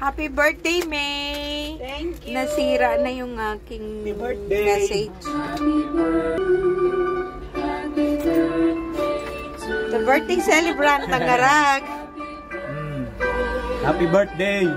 Happy birthday, May! Thank you! Nasira na yung aking message. The birthday celebrant, Tangarag! Happy birthday!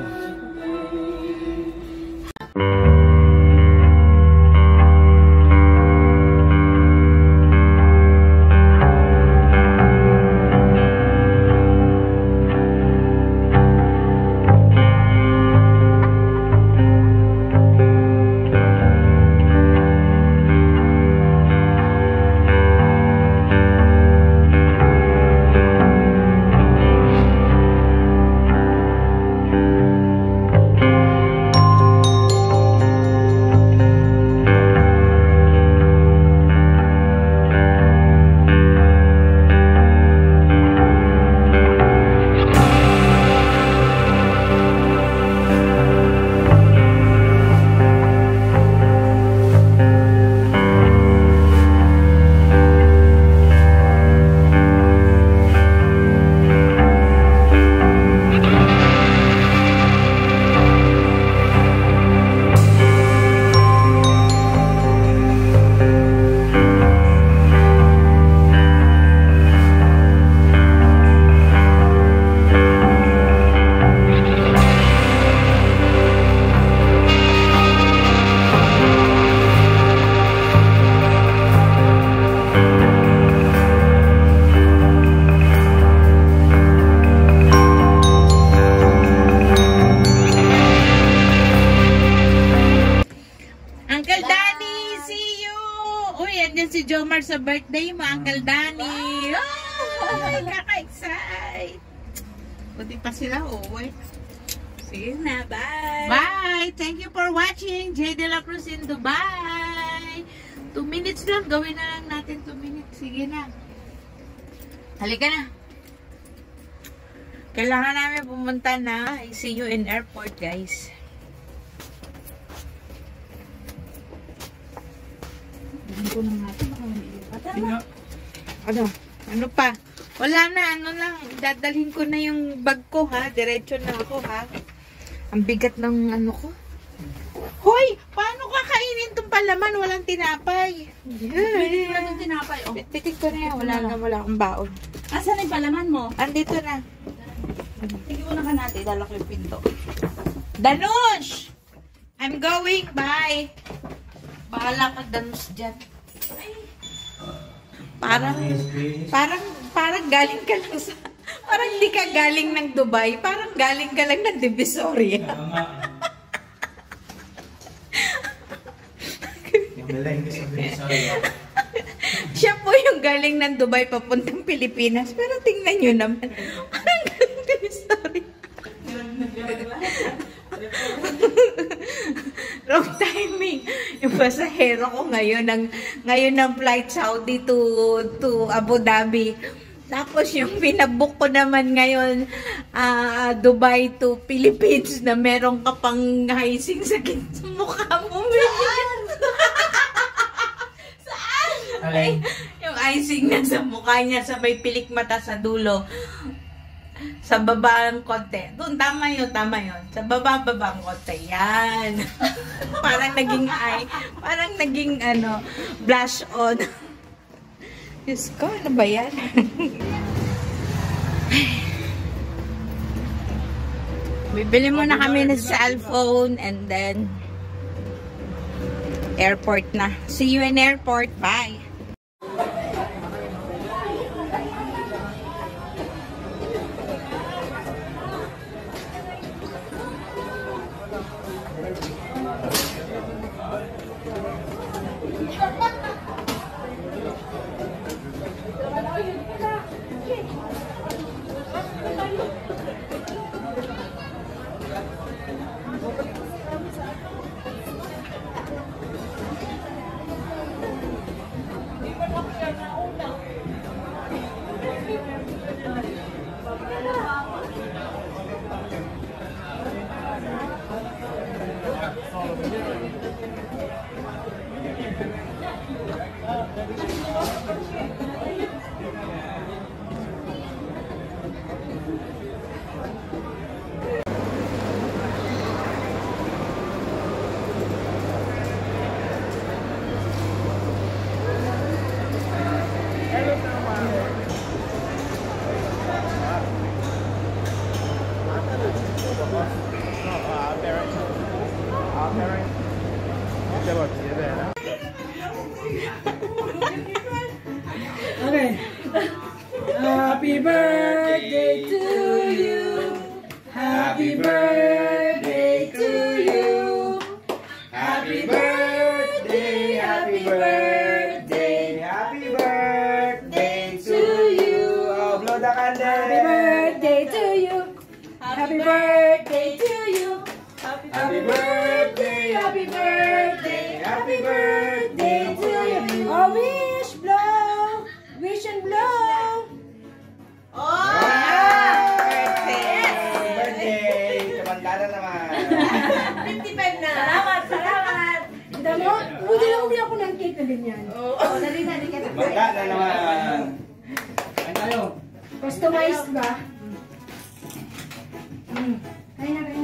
Si Jomar sa birthday mo, Uncle Danny. Oh, kaka-excite. Buti pa sila, uwi. Sige na, bye. Bye. Thank you for watching. J. De La Cruz in Dubai. 2 minutes lang. Gawin na lang natin 2 minutes. Sige na. Halika na. Kailangan namin pumunta na. I see you in airport, guys. Ano pa? Wala na, ano lang, dadalhin ko na yung bag ko, ha? Diretso na ako, ha? Ang bigat ng ano ko. Hoy! Paano kakainin itong palaman? Walang tinapay. Pitik ko na itong tinapay. Oh. Pitik ko na yan. Wala akong baon. Asan yung palaman mo? Andito na. Tingin mo na ka natin. Dala ko yung pinto. Danush! I'm going. Bye. Bahala ka, Danush, dyan. Parang galing ka lang sa... Parang hindi ka galing ng Dubai. Parang galing ka lang ng Divisoria. Siya po yung galing ng Dubai papuntang Pilipinas. Pero tingnan nyo naman. Parang galing Divisoria. Wrong timing. Yung pasahero ko ngayon ng flight Saudi to Abu Dhabi. Tapos yung pinabook ko naman ngayon Dubai to Philippines na meron ka pang icing sa mukha mo. Saan? Ay, yung icing na sa mukha niya sa may pilik mata sa dulo. Sa baba ang konti. Doon, tama yun. Sa baba ang konti. Yan. parang naging blush on. Diyos ko, ano ba yan? Bibili muna kami ng cellphone and then airport na. See you in airport. Bye! Okay. Happy birthday to you. Happy birthday to you. Happy birthday, happy birthday, happy birthday to you. Oh, blow the candle. Happy birthday to you. Happy birthday to you. Happy birthday, happy birthday, happy birthday to you. Oh, wish, blow. Wish and blow. Oh! Birthday! Tumanda na naman. 55 na. Salamat! Kita mo? Buti lang bumili ako ng cake na ganyan. Oo, dali ka na. Tumanda na naman. Kain tayo. Customized ba? Kaya na.